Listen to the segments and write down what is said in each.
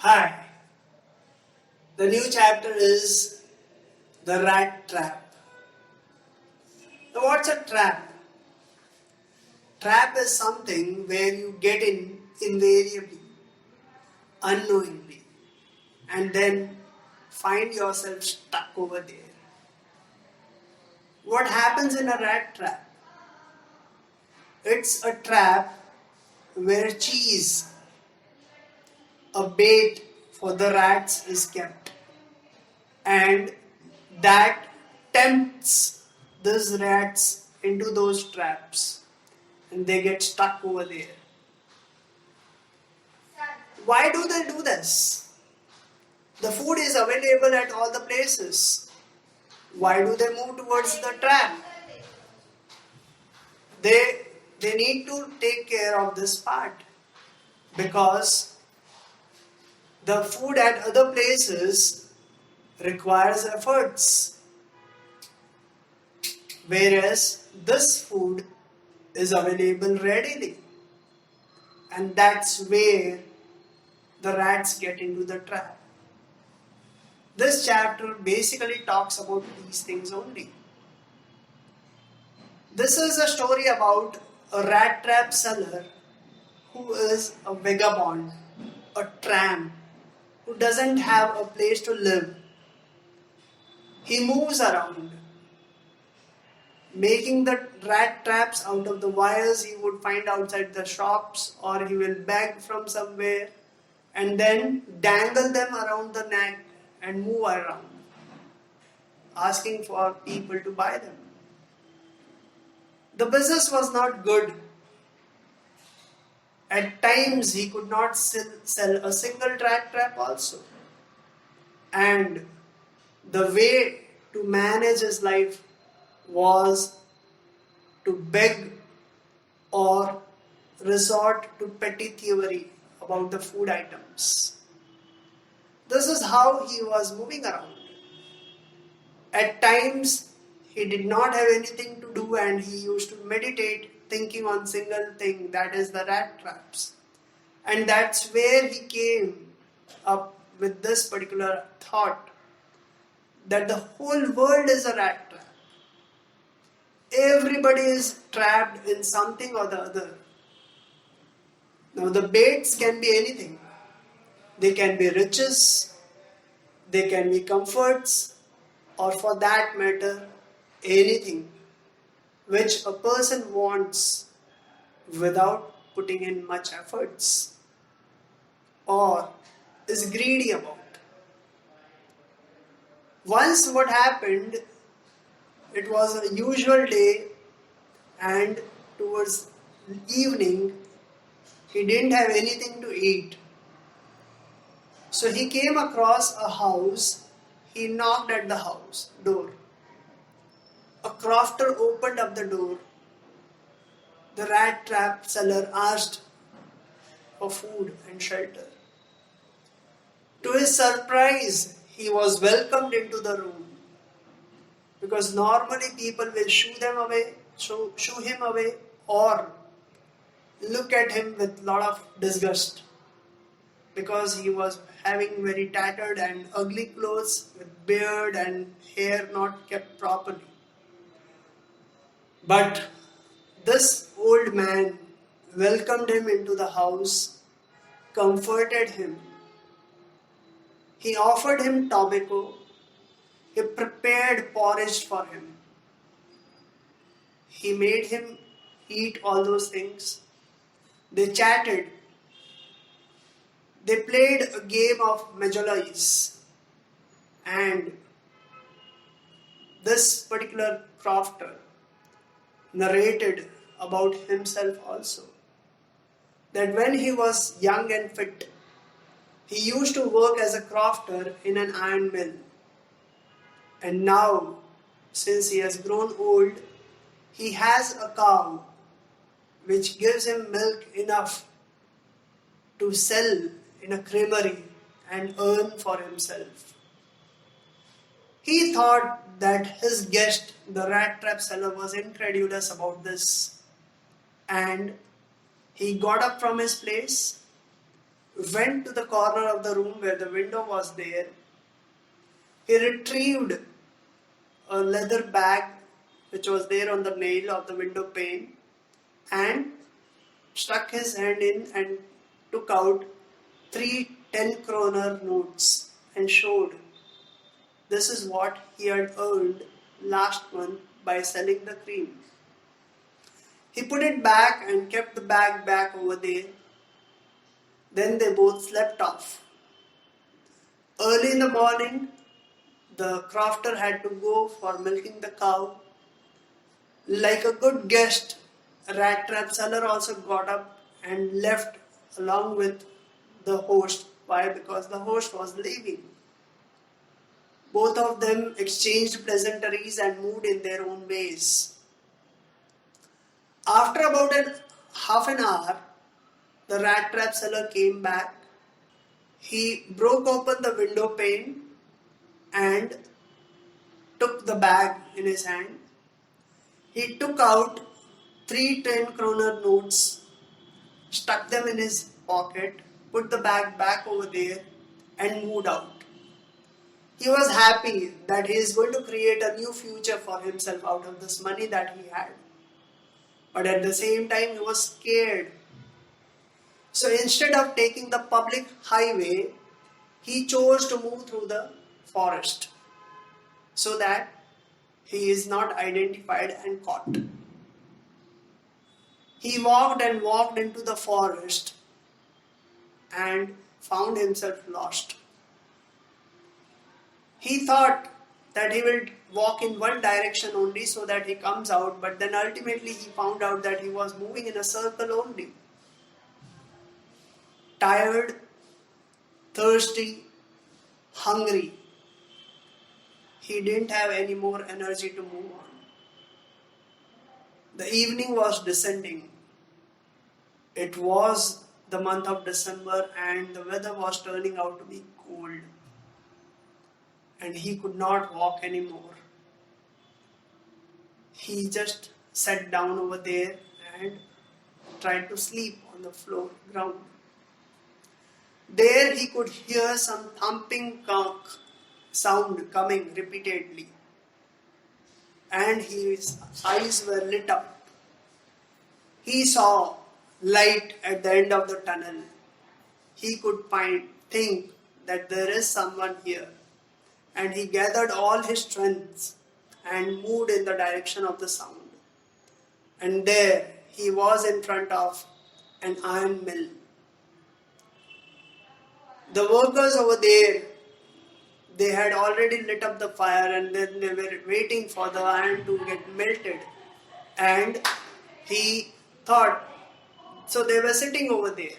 Hi, the new chapter is the rat trap. Now, what's a trap? Trap is something where you get in invariably, unknowingly, and then find yourself stuck over there. What happens in a rat trap? It's a trap where cheese, a bait for the rats, is kept, and that tempts these rats into those traps and they get stuck over there. Why do they do this? The food is available at all the places. Why do they move towards the trap? They need to take care of this part because the food at other places requires efforts, whereas this food is available readily, and that's where the rats get into the trap. This chapter basically talks about these things only. This is a story about a rat trap seller who is a vagabond, a tramp, who doesn't have a place to live. He moves around, making the rat traps out of the wires he would find outside the shops, or he will beg from somewhere and then dangle them around the neck and move around, asking for people to buy them. The business was not good. At times he could not sell a single rat trap also. And the way to manage his life was to beg or resort to petty thievery about the food items. This is how he was moving around. At times he did not have anything to do and he used to meditate thinking on single thing, that is the rat traps. And that's where he came up with this particular thought that the whole world is a rat trap. Everybody is trapped in something or the other. Now the baits can be anything. They can be riches, they can be comforts, or for that matter, anything which a person wants without putting in much efforts or is greedy about. Once what happened, it was a usual day and towards evening he didn't have anything to eat. So he came across a house, he knocked at the house door. A crofter opened up the door. The rat trap seller asked for food and shelter. To his surprise, he was welcomed into the room because normally people will shoo him away or look at him with lot of disgust because he was having very tattered and ugly clothes with beard and hair not kept properly. But this old man welcomed him into the house, comforted him. He offered him tobacco. He prepared porridge for him. He made him eat all those things. They chatted. They played a game of majolies. And this particular crofter narrated about himself also that when he was young and fit, he used to work as a crofter in an iron mill. And now, since he has grown old, he has a cow which gives him milk enough to sell in a creamery and earn for himself. He thought that his guest, the rat trap seller, was incredulous about this. And he got up from his place. went to the corner of the room where the window was there. He retrieved a leather bag which was there on the nail of the window pane and stuck his hand in and took out three 10 kroner notes and showed this is what he had earned last month by selling the cream. He put it back and kept the bag back over there. Then they both slept off. Early in the morning, the crofter had to go for milking the cow. Like a good guest, Rat Trap Seller also got up and left along with the host. Why? Because the host was leaving. Both of them exchanged pleasantries and moved in their own ways. After about half an hour, the Rat Trap Seller came back. He broke open the window pane and took the bag in his hand. He took out three 10 kroner notes, stuck them in his pocket, put the bag back over there and moved out. He was happy that he is going to create a new future for himself out of this money that he had. But at the same time he was scared. So instead of taking the public highway, he chose to move through the forest so that he is not identified and caught. He walked and walked into the forest and found himself lost. He thought that he will walk in one direction only so that he comes out, but then ultimately he found out that he was moving in a circle only. Tired, thirsty, hungry. He didn't have any more energy to move on. The evening was descending. It was the month of December and the weather was turning out to be cold. And he could not walk anymore. He just sat down over there and tried to sleep on the ground. There he could hear some thumping sound coming repeatedly. And his eyes were lit up. He saw light at the end of the tunnel. He could think that there is someone here. And he gathered all his strength and moved in the direction of the sound. And there he was in front of an iron mill. The workers over there, they had already lit up the fire and then they were waiting for the iron to get melted. And he thought, so they were sitting over there.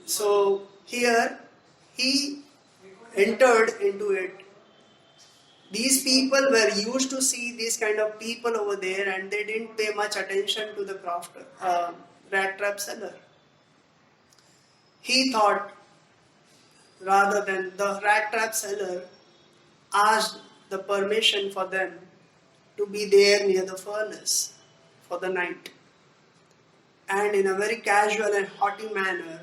So here he entered into it. These people were used to see these kind of people over there and they didn't pay much attention to the Rat Trap Seller. He thought, rather than the Rat Trap Seller asked the permission for them to be there near the furnace for the night. And in a very casual and haughty manner,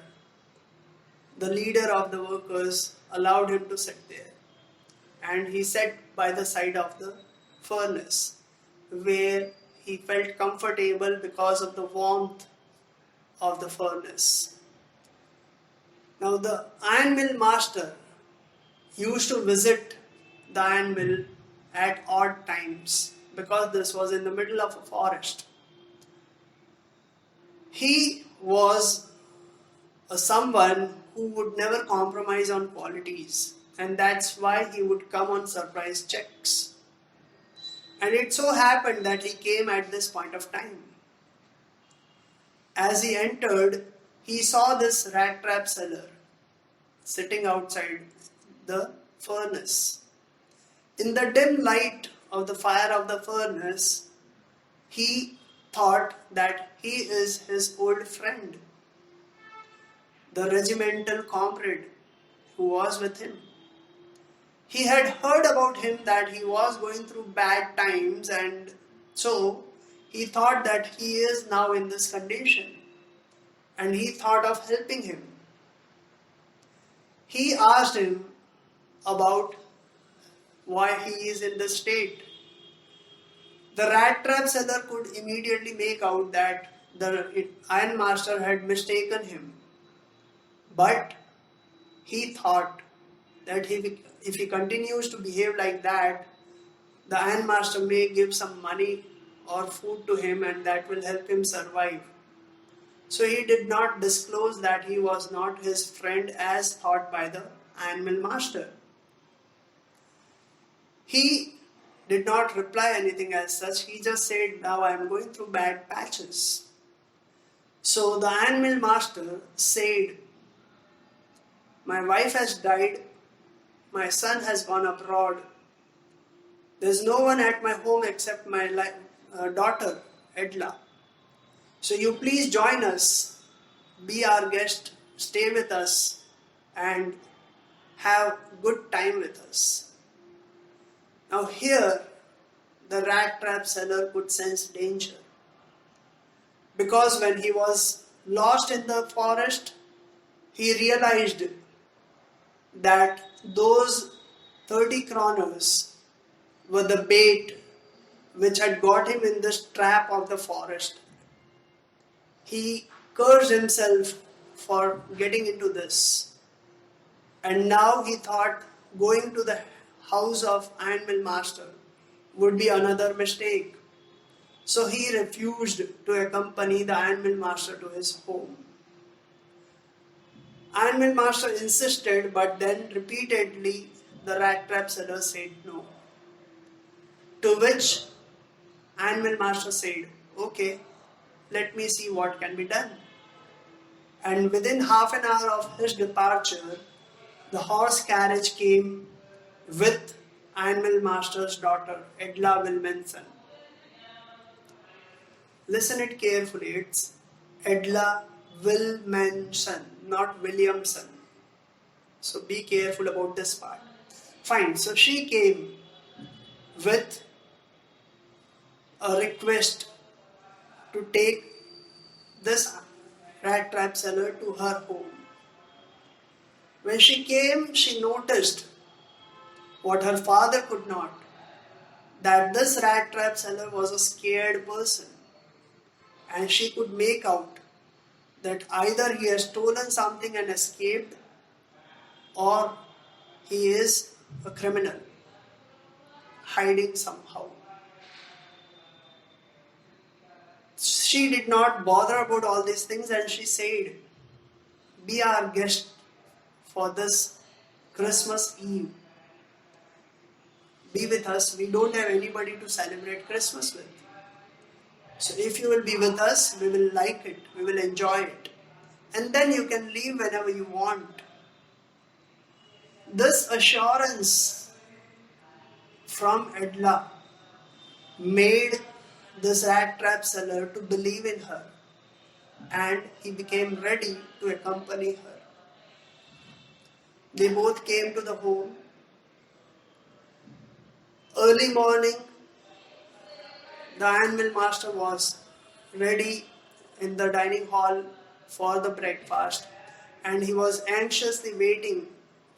the leader of the workers allowed him to sit there. And he sat by the side of the furnace where he felt comfortable because of the warmth of the furnace. Now the iron mill master used to visit the iron mill at odd times because this was in the middle of a forest. He was someone who would never compromise on qualities, and that's why he would come on surprise checks. And it so happened that he came at this point of time. As he entered, he saw this Rat Trap Seller sitting outside the furnace. In the dim light of the fire of the furnace, he thought that he is his old friend, the regimental comrade who was with him. He had heard about him that he was going through bad times, and so he thought that he is now in this condition. and he thought of helping him. He asked him about why he is in this state. The rat trap seller could immediately make out that the ironmaster had mistaken him. But he thought that if he continues to behave like that, the ironmaster may give some money or food to him and that will help him survive. So he did not disclose that he was not his friend as thought by the ironmill master. He did not reply anything as such. He just said, now I am going through bad patches. So the ironmill master said, my wife has died, my son has gone abroad, there's no one at my home except my daughter, Edla. So you please join us, be our guest, stay with us and have good time with us. Now here, the rat trap seller could sense danger. Because when he was lost in the forest, he realized that those 30 kroners were the bait which had got him in this trap of the forest. He cursed himself for getting into this. And now he thought going to the house of ironmill master would be another mistake. So he refused to accompany the ironmill master to his home. Ironmill master insisted, but then repeatedly the rat trap seller said no. To which ironmill master said, okay, let me see what can be done. And within half an hour of his departure, the horse carriage came with ironmill master's daughter, Edla Williamson. Listen it carefully, it's Edla Williamson, not Williamson. So be careful about this part. Fine, so she came with a request to take this rat trap seller to her home. When she came, she noticed what her father could not, that this rat trap seller was a scared person, and she could make out that either he has stolen something and escaped, or he is a criminal hiding somehow. She did not bother about all these things and she said, be our guest for this Christmas Eve. Be with us. We don't have anybody to celebrate Christmas with. So if you will be with us, we will like it. We will enjoy it. And then you can leave whenever you want. This assurance from Edla made this rat trap seller to believe in her, and he became ready to accompany her. They both came to the home. Early morning, the ironmill master was ready in the dining hall for the breakfast, and he was anxiously waiting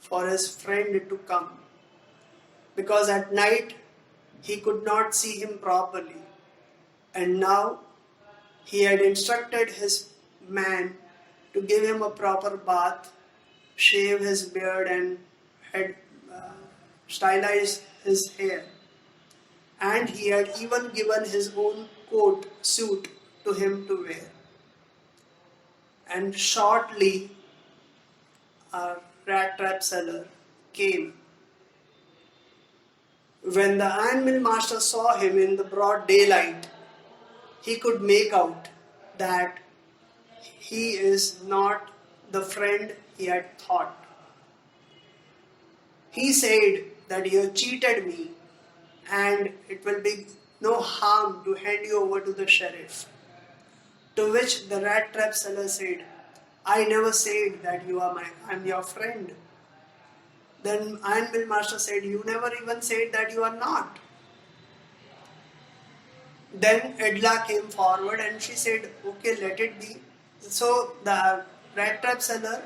for his friend to come, because at night he could not see him properly, and now he had instructed his man to give him a proper bath, shave his beard and had stylized his hair, and he had even given his own suit to him to wear. And shortly a rat trap seller came. When the ironmill master saw him in the broad daylight, he could make out that he is not the friend he had thought. He said that you have cheated me and it will be no harm to hand you over to the sheriff. To which the rat trap seller said, I never said that I'm your friend. Then ironmill master said, you never even said that you are not. Then Edla came forward and she said, okay, let it be. So the rat trap seller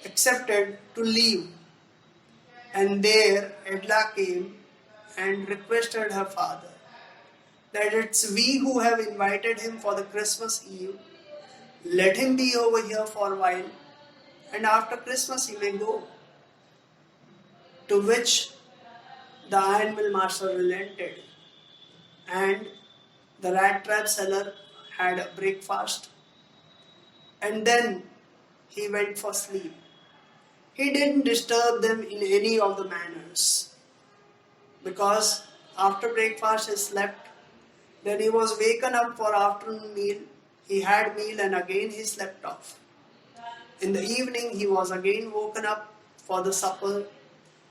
accepted to leave, and there Edla came and requested her father that it's we who have invited him for the Christmas Eve. Let him be over here for a while, and after Christmas he may go. To which the iron mill master relented, and the rat trap seller had a breakfast, and then he went for sleep. He didn't disturb them in any of the manners, because after breakfast he slept. Then he was waken up for afternoon meal. He had meal and again he slept off. In the evening he was again woken up for the supper.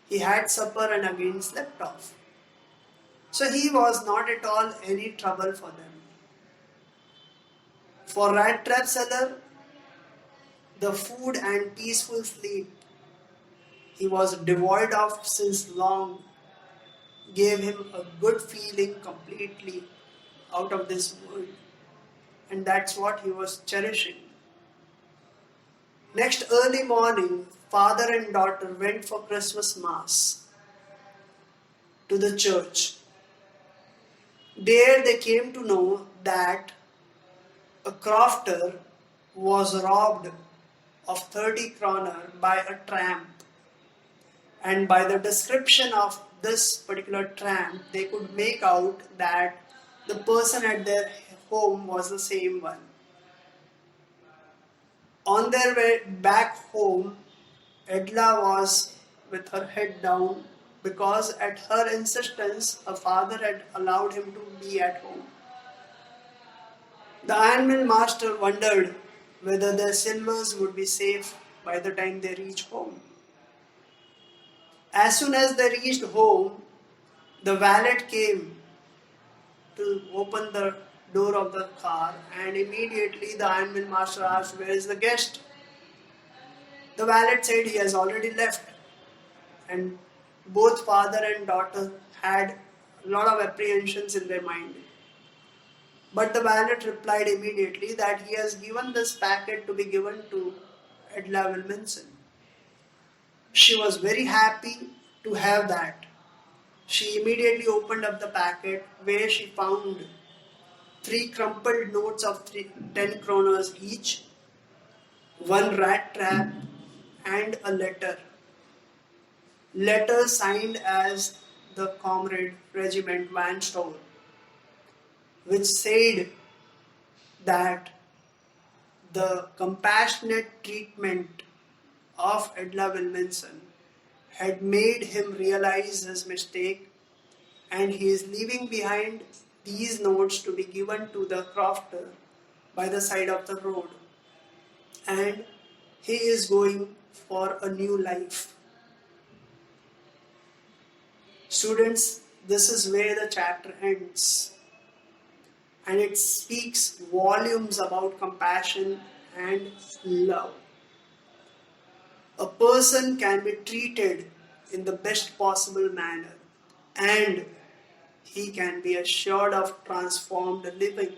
He had supper and again slept off. So he was not at all any trouble for them. For rat trap seller, the food and peaceful sleep he was devoid of since long gave him a good feeling completely out of this world. And that's what he was cherishing. Next early morning, father and daughter went for Christmas Mass to the church. There they came to know that a crofter was robbed of 30 kroner by a tramp. And by the description of this particular tramp, they could make out that the person at their home was the same one. On their way back home, Edla was with her head down because at her insistence, her father had allowed him to be at home. The iron mill master wondered whether their silvers would be safe by the time they reached home. As soon as they reached home, the valet came to open the door of the car, and immediately the iron mill master asked, "Where is the guest?" The valet said he has already left, and both father and daughter had a lot of apprehensions in their mind. But the valet replied immediately that he has given this packet to be given to Edla Wilkinson. She was very happy to have that. She immediately opened up the packet where she found 3 crumpled notes of 10 kroners each, one rat trap, and a letter. Letter signed as the Comrade Regiment Van Store, which said that the compassionate treatment of Edla Wilkinson had made him realize his mistake, and he is leaving behind these notes to be given to the crofter by the side of the road, and he is going for a new life. Students, this is where the chapter ends, and it speaks volumes about compassion and love. A person can be treated in the best possible manner, and he can be assured of transformed living.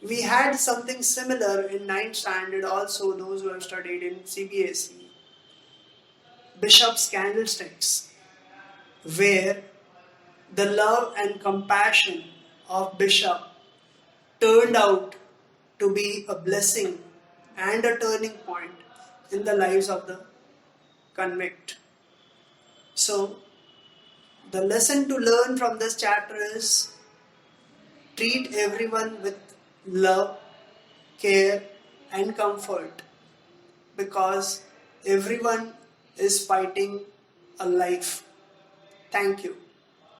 We had something similar in 9th standard also, those who have studied in CBSE. Bishop's Candlesticks, where the love and compassion of Bishop turned out to be a blessing and a turning point in the lives of the convict. So, the lesson to learn from this chapter is treat everyone with love, care, and comfort, because everyone is fighting a life. Thank you.